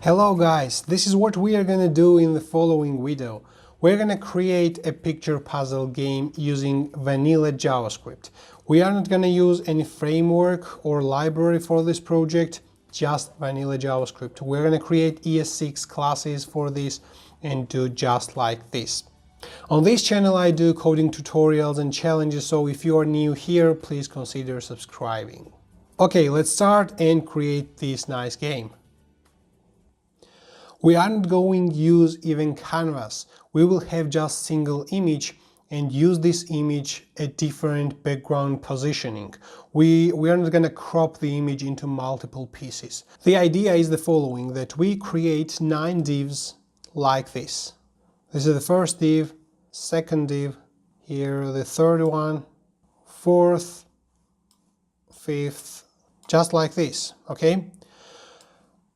Hello guys, this is what we are gonna do in the following video. We're gonna create a picture puzzle game using vanilla JavaScript. We are not gonna use any framework or library for this project, just vanilla JavaScript. We're gonna create ES6 classes for this and do just like this. On this channel I do coding tutorials and challenges, so if you are new here, please consider subscribing. Okay, let's start and create this nice game. We aren't going to use even canvas. We will have just single image and use this image at different background positioning. We are not going to crop the image into multiple pieces. The idea is the following, that we create 9 divs like this. This is the first div, second div, here the third one, fourth, fifth, just like this, okay?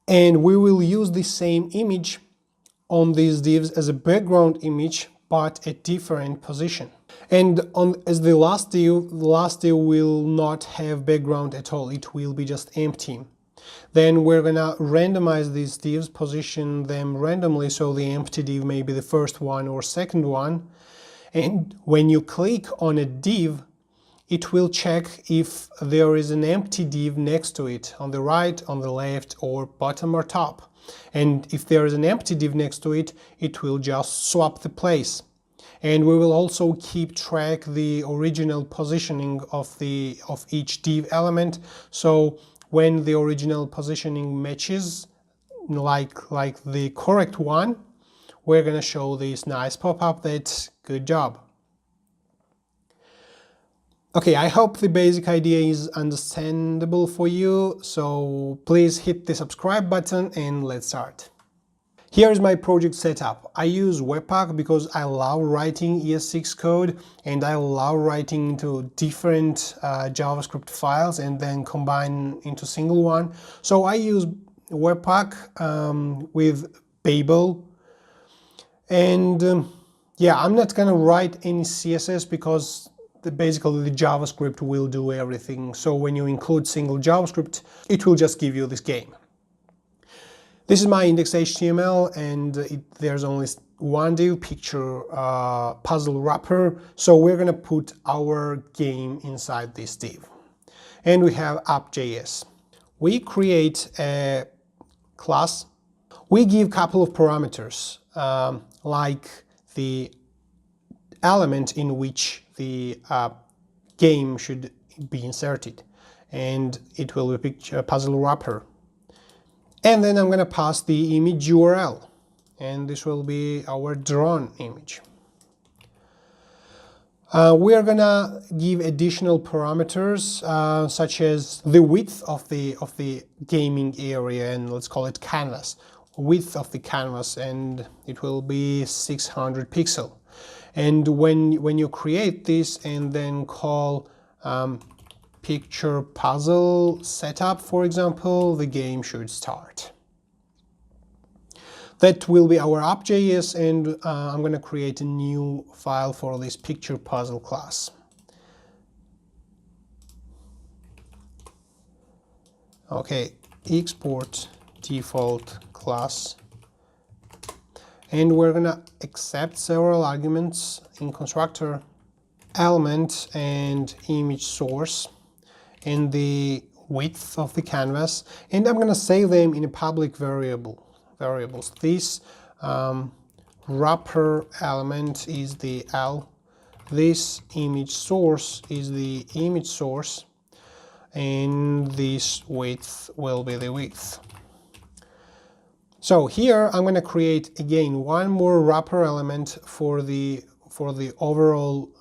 And we will use the same image on these divs as a background image, but at different position. And as the last div will not have background at all. It will be just empty. Then we're gonna randomize these divs, position them randomly, so the empty div may be the first one or second one. And when you click on a div, it will check if there is an empty div next to it, on the right, on the left, or bottom or top. And if there is an empty div next to it, it will just swap the place. And we will also keep track the original positioning of each div element. So when the original positioning matches, like the correct one, we're gonna show this nice pop-up that good job. Okay, I hope the basic idea is understandable for you, so please hit the subscribe button and let's start. Here is my project setup. I use Webpack because I love writing ES6 code and I love writing into different JavaScript files and then combine into single one. So I use Webpack with Babel. And yeah, I'm not gonna write any CSS because basically the JavaScript will do everything. So when you include single JavaScript, it will just give you this game. This is my index.html and there's only one div, picture puzzle wrapper. So we're gonna put our game inside this div. And we have app.js. We create a class. We give a couple of parameters, like the element in which the game should be inserted, and it will be a picture puzzle wrapper. And then I'm going to pass the image URL, and this will be our drawn image. We are going to give additional parameters such as the width of the gaming area, and let's call it canvas, width of the canvas, and it will be 600 pixel. And when you create this and then call picture puzzle setup, for example, the game should start. That will be our app.js, and I'm going to create a new file for this picture puzzle class. Okay, export default class. And we're gonna accept several arguments in constructor, element and image source, and the width of the canvas. And I'm gonna save them in a public variables. This wrapper element is the L. This image source is the image source, and this width will be the width. So here I'm going to create again one more wrapper element for the overall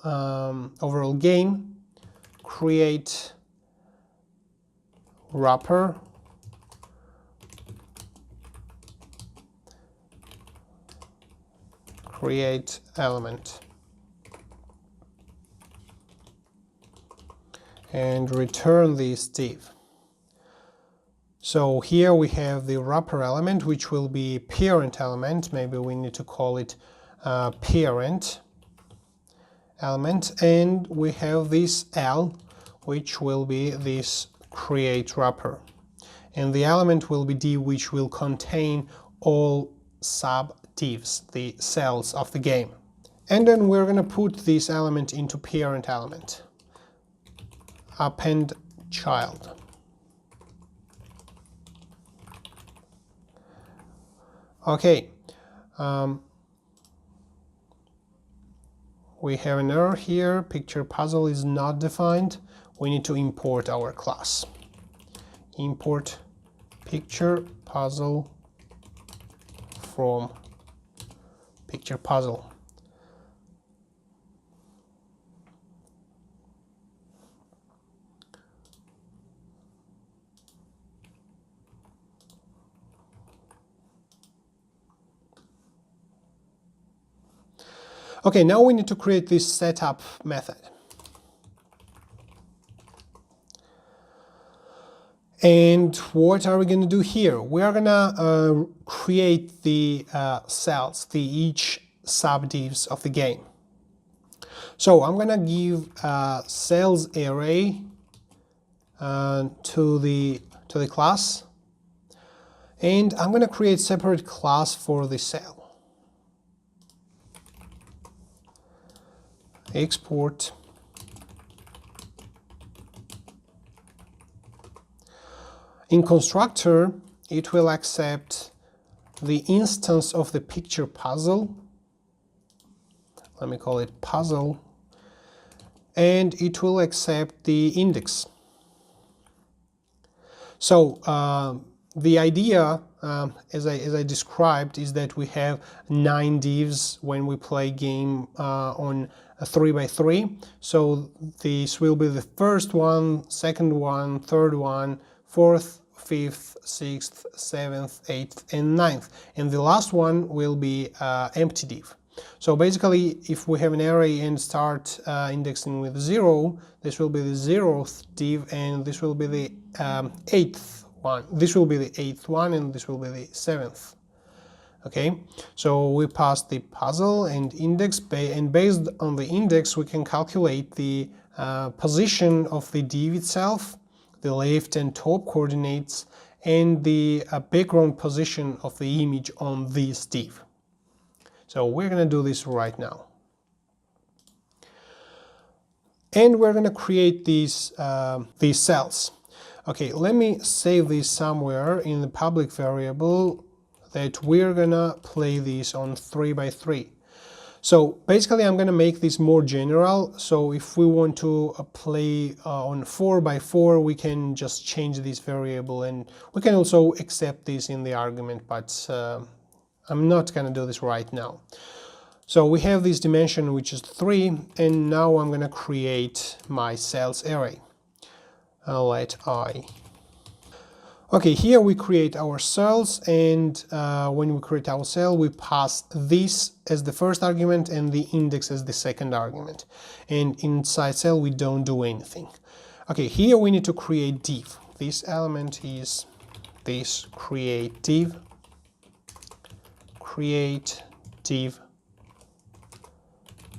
overall game. Create wrapper, create element, and return this div. So here we have the wrapper element, which will be parent element. Maybe we need to call it parent element. And we have this L, which will be this create wrapper. and the element will be div, which will contain all sub divs, the cells of the game. And then we're going to put this element into parent element, append child. Okay, we have an error here, picture puzzle is not defined. We need to import our class. Import picture puzzle from picture puzzle. Okay, now we need to create this setup method. And what are we going to do here? We are going to create the cells, each subdivs of the game. So I'm going to give cells array to the class, and I'm going to create separate class for the cell. Export in constructor, it will accept the instance of the picture puzzle. Let me call it puzzle, and it will accept the index. So the idea, as I described, is that we have 9 divs when we play game on a 3x3. So this will be the first one, second one, third one, fourth, fifth, sixth, seventh, eighth, and ninth. And the last one will be empty div. So basically, if we have an array and start indexing with 0, this will be the 0th div, and this will be the 8th one. This will be the 8th one, and this will be the 7th. Okay, so we pass the puzzle and index, and based on the index, we can calculate the position of the div itself, the left and top coordinates, and the background position of the image on this div. So we're going to do this right now. And we're going to create these cells. Okay, let me save this somewhere in the public variable that we're going to play this on 3x3. So basically, I'm going to make this more general. So if we want to play on 4x4, we can just change this variable, and we can also accept this in the argument, but I'm not going to do this right now. So we have this dimension, which is 3, and now I'm going to create my cells array. Let I. Okay, here we create our cells, and when we create our cell, we pass this as the first argument and the index as the second argument. And inside cell, we don't do anything. Okay, here we need to create div. This element is this create div,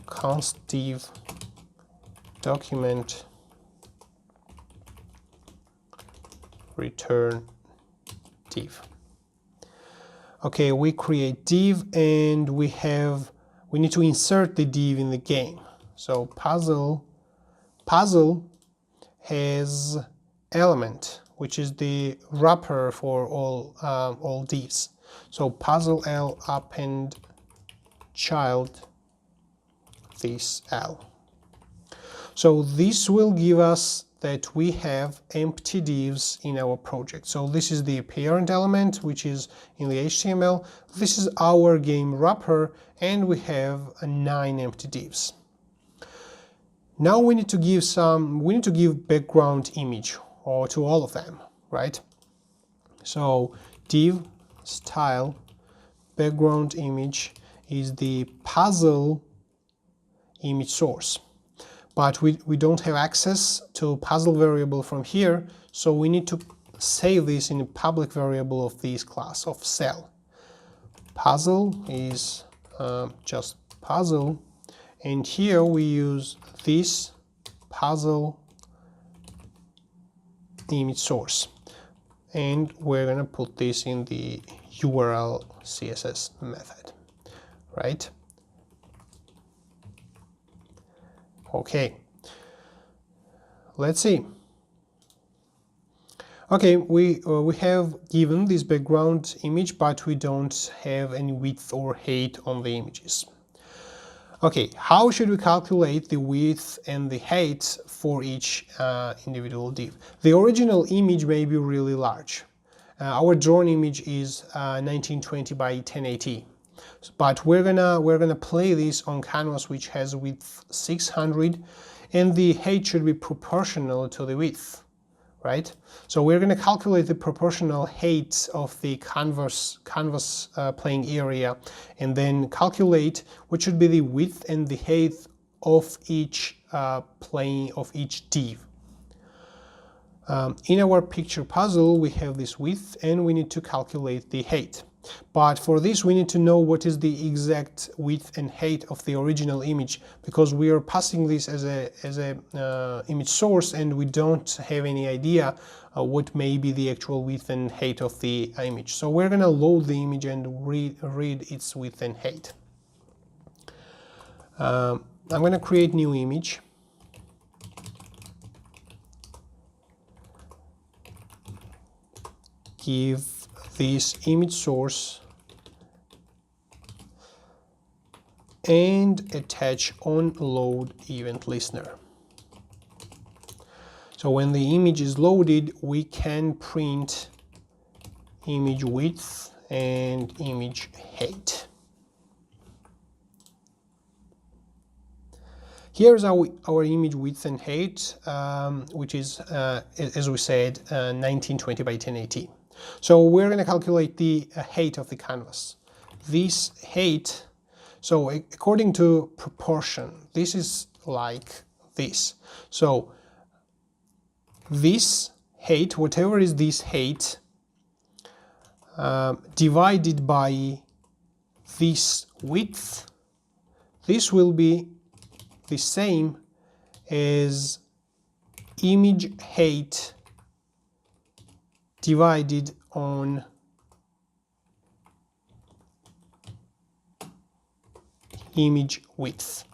const div, document, return div. Okay, we create div, and we need to insert the div in the game. So puzzle has element, which is the wrapper for all divs. So puzzle L append child this L. So this will give us that we have empty divs in our project. So this is the parent element, which is in the HTML. This is our game wrapper, and we have 9 empty divs. Now we need to give background image or to all of them, right? So div style background image is the puzzle image source. But we don't have access to puzzle variable from here, so we need to save this in a public variable of this class of cell. Puzzle is just puzzle, and here we use this puzzle image source. and we're gonna put this in the URL CSS method, right? Okay, let's see. Okay, we have given this background image, but we don't have any width or height on the images. Okay, how should we calculate the width and the height for each individual div? The original image may be really large. Our drawn image is 1920 by 1080, but we're gonna play this on canvas, which has width 600, and the height should be proportional to the width, right? So we're going to calculate the proportional height of the canvas playing area, and then calculate what should be the width and the height of each div. In our picture puzzle, we have this width, and we need to calculate the height. But for this, we need to know what is the exact width and height of the original image, because we are passing this as a image source, and we don't have any idea what may be the actual width and height of the image. So we're going to load the image and read its width and height. I'm going to create new image. Give this image source and attach onLoad event listener. So when the image is loaded, we can print image width and image height. Here's our image width and height, which is, as we said, 1920 by 1080. So we're going to calculate the height of the canvas. This height, so according to proportion, this is like this. So this height, whatever is this height, divided by this width, this will be the same as image height divided on image width.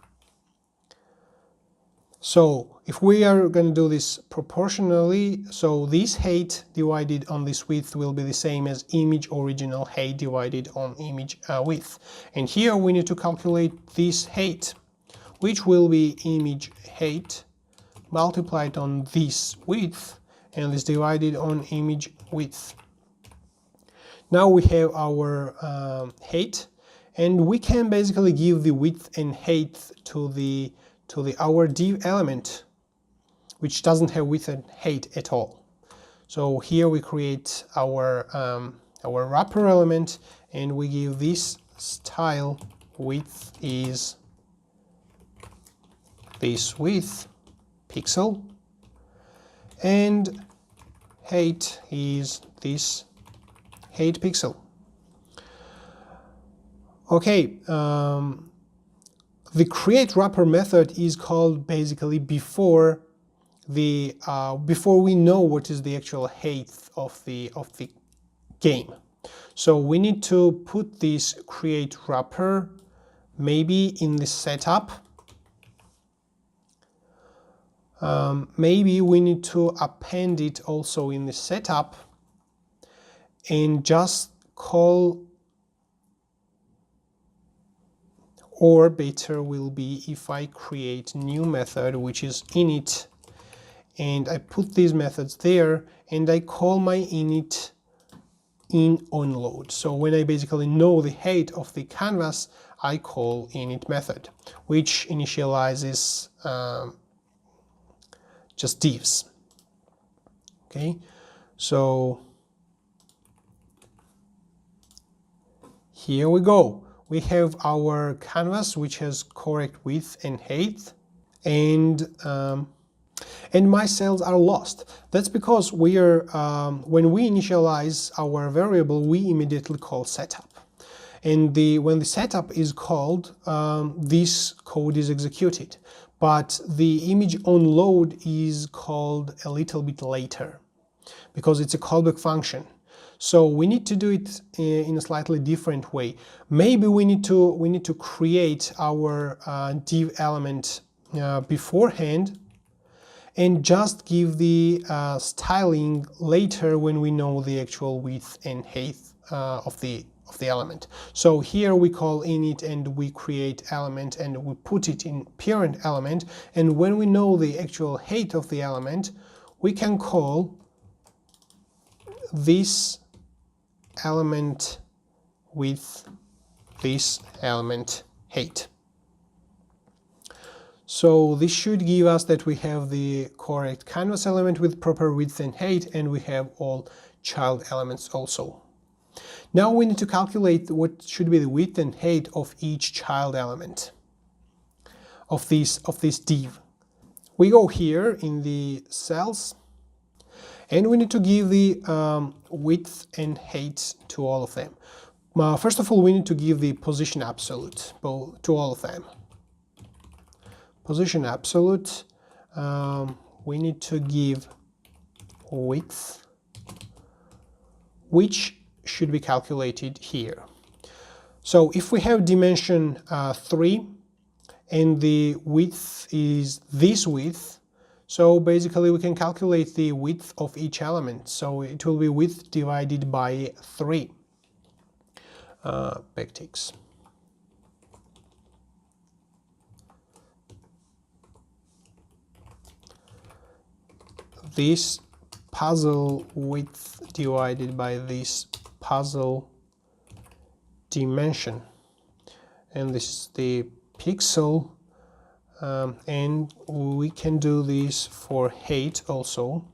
So if we are going to do this proportionally, so this height divided on this width will be the same as image original height divided on image width. And here we need to calculate this height, which will be image height multiplied on this width, and is divided on image width. Now we have our height, and we can basically give the width and height to our div element, which doesn't have width and height at all. So here we create our wrapper element, and we give this style width is this width pixel, and height is this height pixel. Okay, the create wrapper method is called basically before we know what is the actual height of the game. So we need to put this create wrapper maybe in the setup. Maybe we need to append it also in the setup, and just call, or better will be if I create new method, which is init, and I put these methods there, and I call my init in onLoad. So when I basically know the height of the canvas, I call init method, which initializes just divs. Okay, so here we go. We have our canvas, which has correct width and height, and my cells are lost. That's because we are when we initialize our variable, we immediately call setup, and when the setup is called, this code is executed. But the image onLoad is called a little bit later, because it's a callback function. So we need to do it in a slightly different way. Maybe we need to create our div element beforehand and just give the styling later when we know the actual width and height of the element. So here we call init and we create element and we put it in parent element, and when we know the actual height of the element, we can call this element with this element height. So this should give us that we have the correct canvas element with proper width and height, and we have all child elements also. Now we need to calculate what should be the width and height of each child element of this div. We go here in the cells, and we need to give the width and height to all of them. First of all, we need to give the position absolute to all of them. Position absolute, we need to give width, which should be calculated here. So if we have dimension 3 and the width is this width, so basically we can calculate the width of each element. So it will be width divided by 3 backticks. This puzzle width divided by this puzzle dimension, and this is the pixel, and we can do this for height also.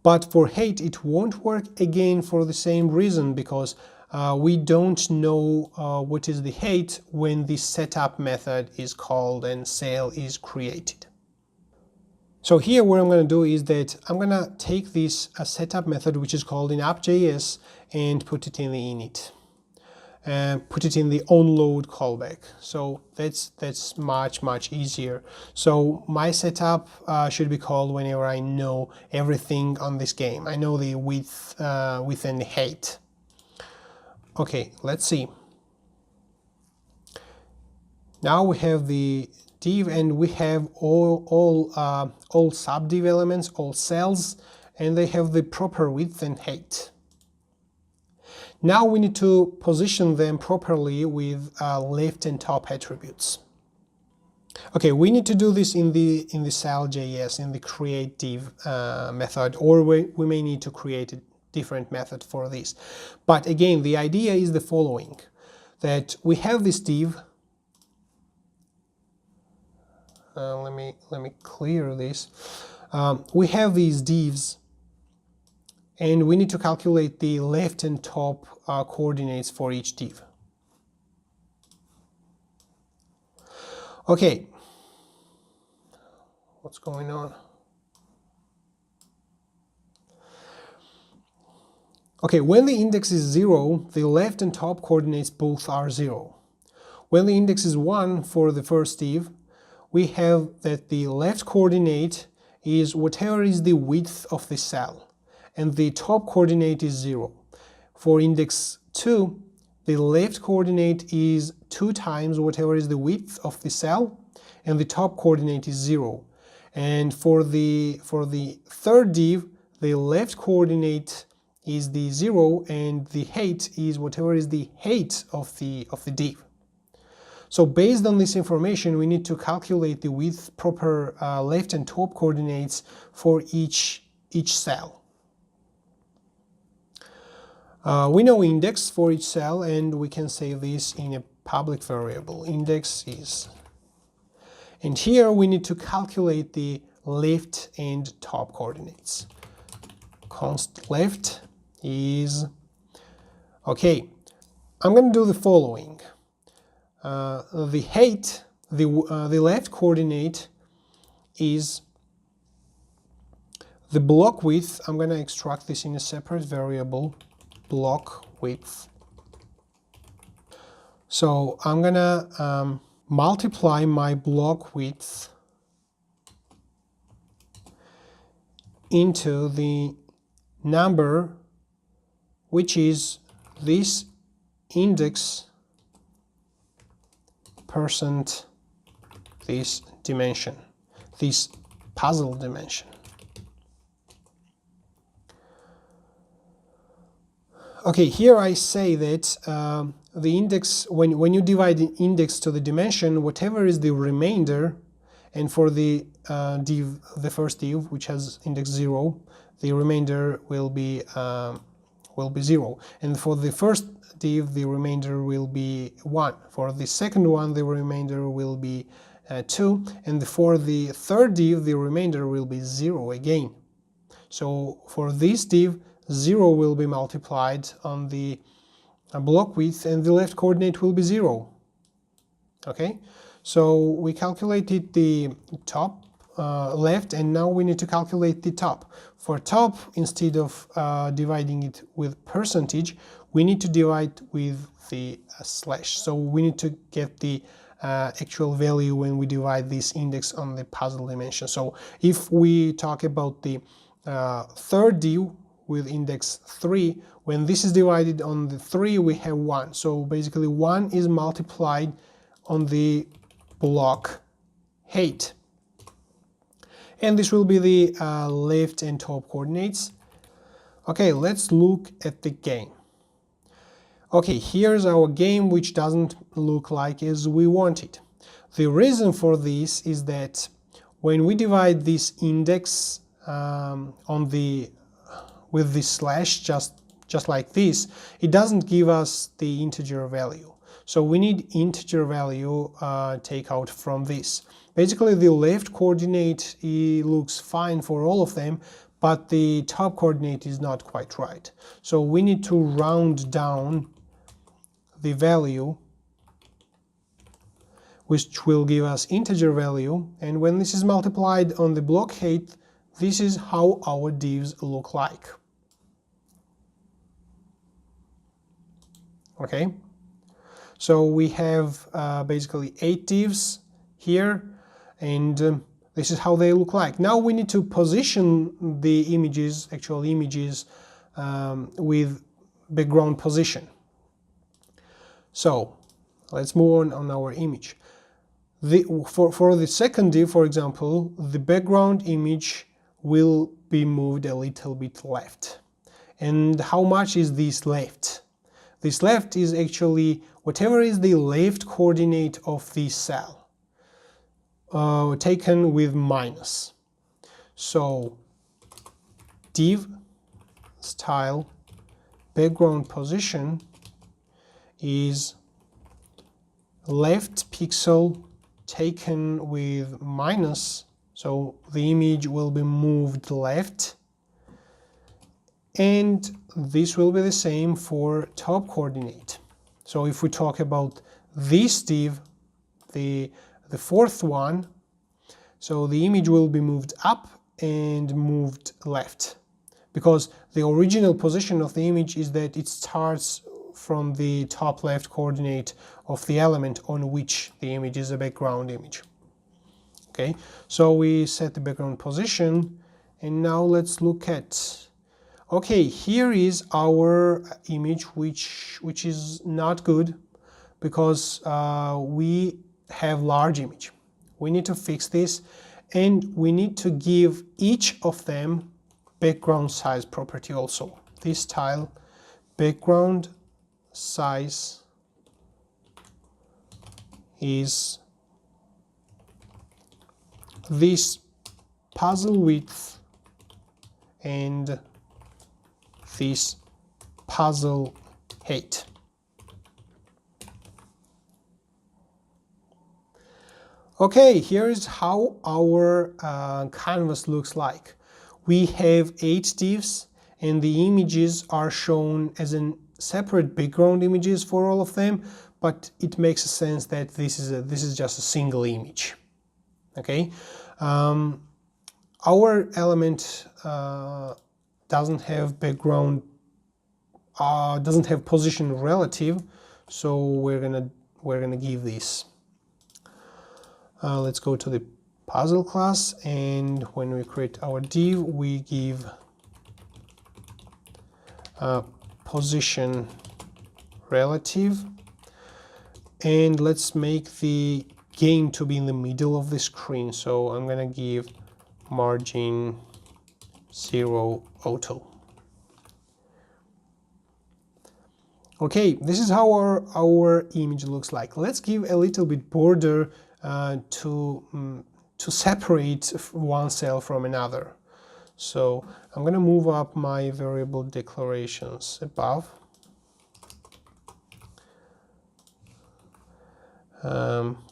But for height it won't work again for the same reason, because we don't know what is the height when the setup method is called and cell is created. So here what I'm going to do is that I'm going to take this setup method, which is called in app.js, and put it in the init. And put it in the onload callback. So that's much easier. So my setup should be called whenever I know everything on this game. I know the width and the height. Okay, let's see. Now we have the div, and we have all subdiv elements, all cells, and they have the proper width and height. Now we need to position them properly with left and top attributes. Okay, we need to do this in the cell.js, in the create div method, or we may need to create a different method for this. But again, the idea is the following, that we have this div. Let me clear this. We have these divs, and we need to calculate the left and top coordinates for each div. Okay, what's going on? Okay, when the index is 0, the left and top coordinates both are 0. When the index is 1 for the first div, we have that the left coordinate is whatever is the width of the cell, and the top coordinate is 0. For index 2, the left coordinate is 2 times whatever is the width of the cell, and the top coordinate is 0. And for the third div, the left coordinate is the 0, and the height is whatever is the height of the div. So based on this information, we need to calculate the width, proper left and top coordinates for each cell. We know index for each cell, and we can save this in a public variable. Index is. And here we need to calculate the left and top coordinates. Const left is. Okay, I'm going to do the following. The height, the left coordinate is the block width. I'm going to extract this in a separate variable, block width. So I'm gonna multiply my block width into the number which is this index percent this dimension, this puzzle dimension. Okay, here I say that the index, when you divide the index to the dimension, whatever is the remainder, and for the div, the first div, which has index 0, the remainder will be 0. And for the first div, the remainder will be 1. For the second one, the remainder will be 2. And for the third div, the remainder will be 0 again. So for this div, 0 will be multiplied on the block width, and the left coordinate will be 0. Okay, so we calculated the top left, and now we need to calculate the top. For top, instead of dividing it with percentage, we need to divide with the slash. So we need to get the actual value when we divide this index on the puzzle dimension. So if we talk about the third div with index 3, when this is divided on the 3, we have 1. So basically 1 is multiplied on the block height. And this will be the left and top coordinates. Okay, let's look at the game. Okay, here's our game, which doesn't look like as we want it. The reason for this is that when we divide this index with this slash, just like this, it doesn't give us the integer value. So we need integer value take out from this. Basically, the left coordinate looks fine for all of them, but the top coordinate is not quite right. So we need to round down the value, which will give us integer value. And when this is multiplied on the block height, this is how our divs look like. Okay, so we have basically 8 divs here, and this is how they look like. Now we need to position the images, actual images, with background position. So let's move on our image. For the second div, for example, the background image will be moved a little bit left. And how much is this left? This left is actually whatever is the left coordinate of this cell, taken with minus. So div style background position is left pixel taken with minus, so the image will be moved left, and this will be the same for top coordinate. So if we talk about this div, the fourth one, so the image will be moved up and moved left, because the original position of the image is that it starts from the top left coordinate of the element on which the image is a background image. Okay, so we set the background position, and now let's look at, okay, here is our image, which is not good, because we have large image. We need to fix this, and we need to give each of them background size property also. This style background size is this puzzle width and this puzzle height. Okay, here is how our canvas looks like. We have 8 divs, and the images are shown as an separate background images for all of them, but it makes sense that this is just a single image. Okay, our element doesn't have background, doesn't have position relative, so we're gonna we're going to give this. Let's go to the puzzle class, and when we create our div, we give position relative, and let's make the gain to be in the middle of the screen. So I'm going to give margin 0 auto. Okay, this is how our image looks like. Let's give a little bit border to separate one cell from another. So I'm going to move up my variable declarations above.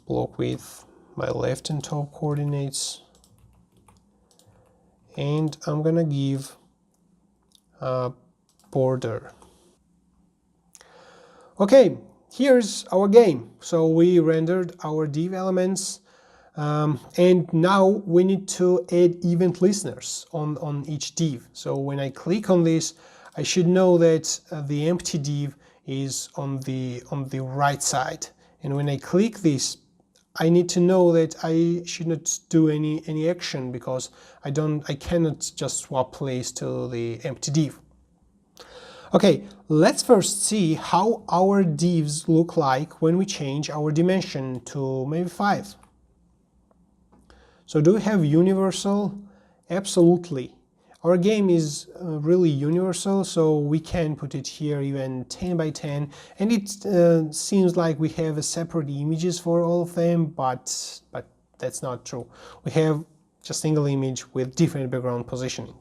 Block width, my left and top coordinates, and I'm going to give a border. Okay, here's our game. So we rendered our div elements, and now we need to add event listeners on each div. So when I click on this, I should know that the empty div is on the right side. And when I click this, I need to know that I should not do any action, because I cannot just swap place to the empty div. Okay, let's first see how our divs look like when we change our dimension to maybe 5. So do we have universal? Absolutely. Our game is really universal, so we can put it here even 10 by 10, and it seems like we have separate images for all of them, but that's not true. We have just single image with different background positioning.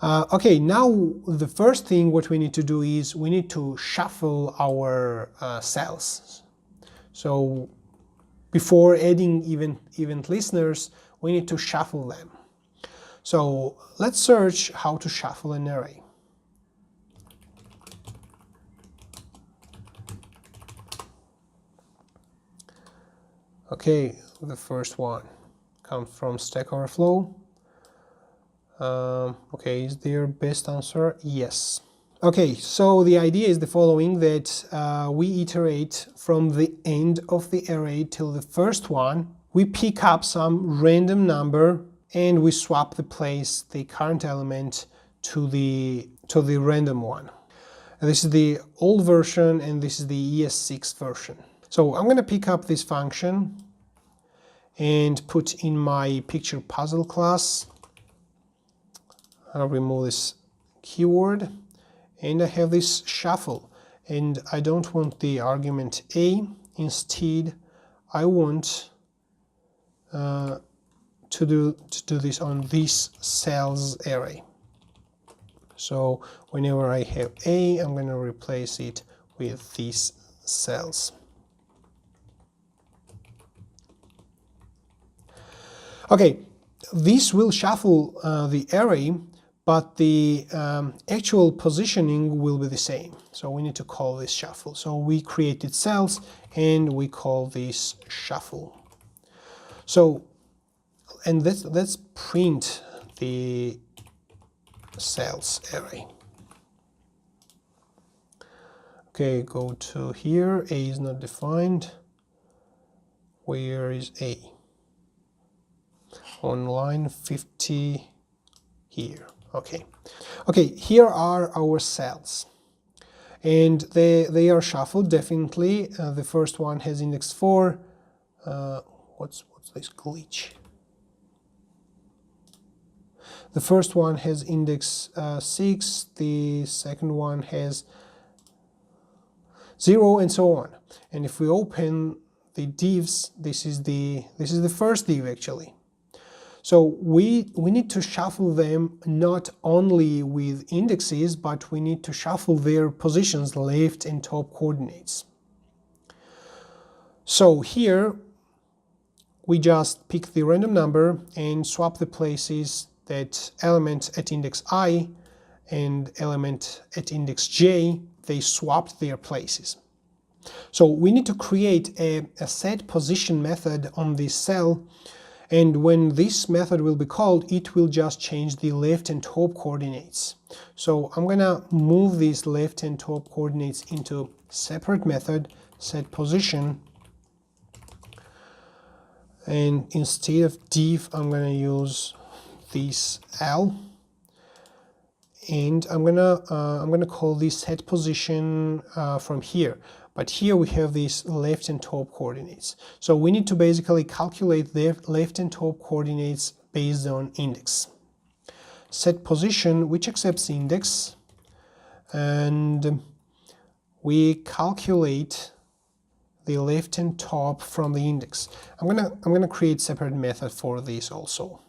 Okay, now the first thing what we need to do is we need to shuffle our cells. So before adding event listeners, we need to shuffle them. So let's search how to shuffle an array. Okay, the first one comes from Stack Overflow. Okay, is there best answer? Yes. Okay, so the idea is the following, that we iterate from the end of the array till the first one. We pick up some random number and we swap the current element to the random one. And this is the old version and this is the ES6 version. So I'm going to pick up this function and put in my picture puzzle class. I'll remove this keyword, and I have this shuffle, and I don't want the argument A. Instead, I want to do this on this cells array. So whenever I have A, I'm going to replace it with these cells. Okay, this will shuffle the array, but the actual positioning will be the same. So we need to call this shuffle. So we created cells and we call this shuffle. So, and let's print the cells array. Okay, go to here. A is not defined. Where is A? On line 50 here. Okay. Okay, here are our cells. And they are shuffled, definitely. The first one has index 4. What's this glitch? The first one has index 6. The second one has 0, and so on. And if we open the divs, this is the first div actually. So we need to shuffle them not only with indexes, but we need to shuffle their positions, left and top coordinates. So here we just pick the random number and swap the places that element at index I and element at index j, they swapped their places. So we need to create a set position method on this cell. And when this method will be called, it will just change the left and top coordinates. So I'm gonna move these left and top coordinates into separate method, set position, and instead of div I'm gonna use this L, and I'm gonna call this set position from here. But here we have these left and top coordinates. So we need to basically calculate the left and top coordinates based on index. Set position, which accepts index, and we calculate the left and top from the index. I'm gonna create separate method for this also.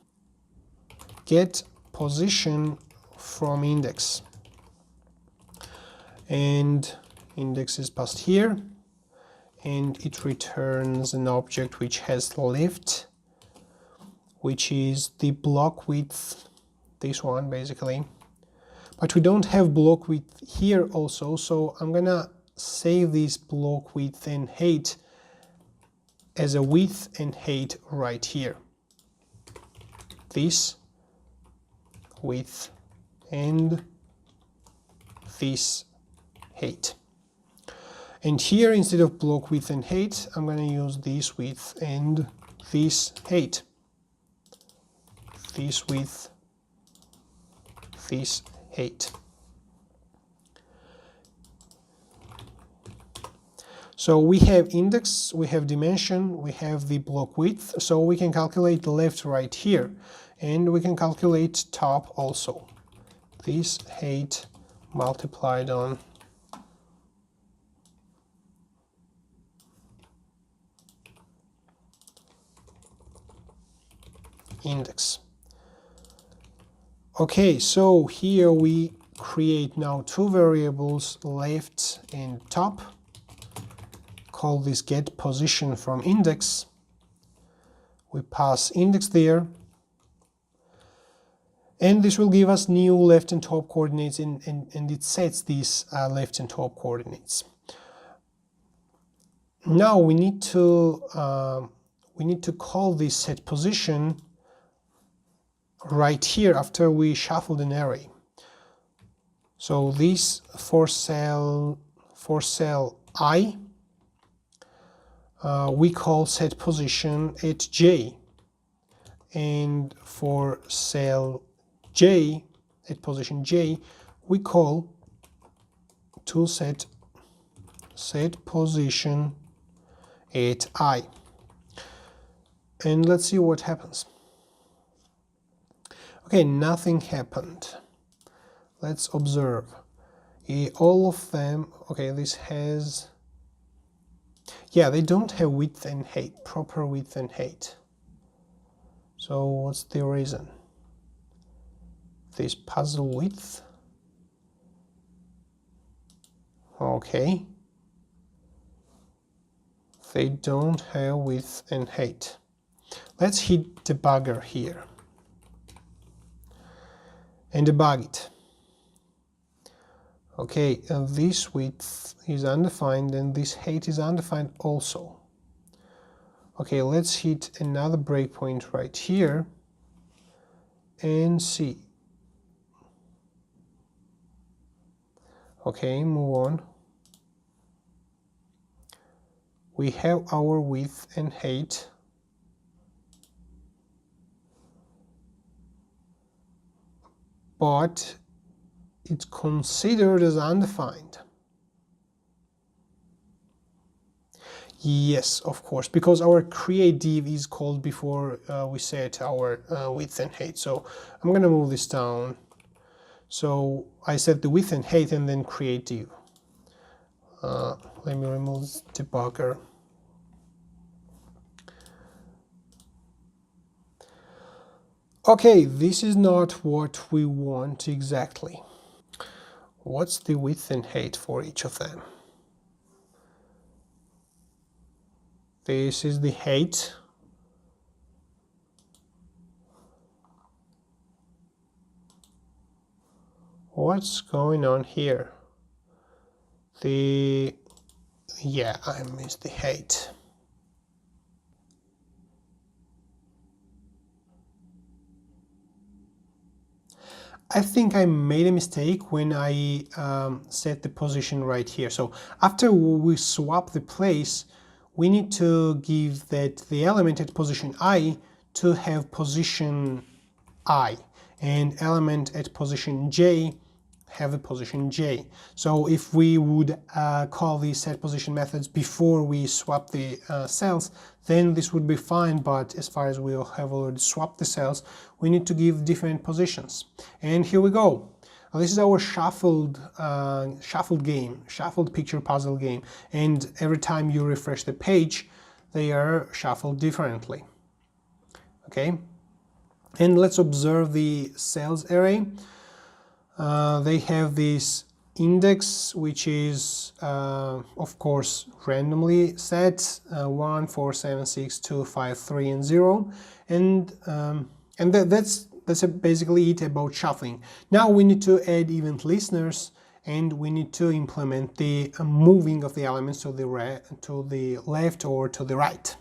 Get position from index, and index is passed here, and it returns an object which has left, which is the block width, this one basically. But we don't have block width here also, so I'm gonna save this block width and height as a width and height right here. This width and this height. And here, instead of block width and height, I'm going to use this width and this height. This width, this height. So we have index, we have dimension, we have the block width, so we can calculate the left right here, and we can calculate top also. This height multiplied on index. Okay, so here we create now two variables, left and top. Call this get position from index. We pass index there, and this will give us new left and top coordinates, and it sets these left and top coordinates. Now we need to call this set position right here after we shuffled an array. So this for cell I, we call set position at J, and for cell J, at position J, we call to set position at I. And let's see what happens. Okay, nothing happened. Let's observe. All of them, okay, this has, yeah, they don't have width and height, proper width and height. So what's the reason? This puzzle width. Okay. They don't have width and height. Let's hit debugger here and debug it. Okay, and this width is undefined and this height is undefined also. Okay, let's hit another breakpoint right here and see. Okay, move on. We have our width and height. But it's considered as undefined. Yes, of course, because our create div is called before we set our width and height. So I'm going to move this down. So I set the width and height and then create div. Let me remove this debugger. Okay, this is not what we want exactly. What's the width and height for each of them? This is the height. What's going on here? Yeah, I missed the height. I think I made a mistake when I set the position right here. So after we swap the place, we need to give that the element at position I to have position I, and element at position J have the position J. So if we would call these set position methods before we swap the cells, then this would be fine, but as far as we have already swapped the cells, we need to give different positions. And here we go. Now, this is our shuffled picture puzzle game, and every time you refresh the page, they are shuffled differently. Okay, and let's observe the cells array. They have this index, which is of course randomly set 1, 4, 7, 6, 2, 5, 3, and 0, and that's basically it about shuffling. Now we need to add event listeners, and we need to implement the moving of the elements to the left or to the right.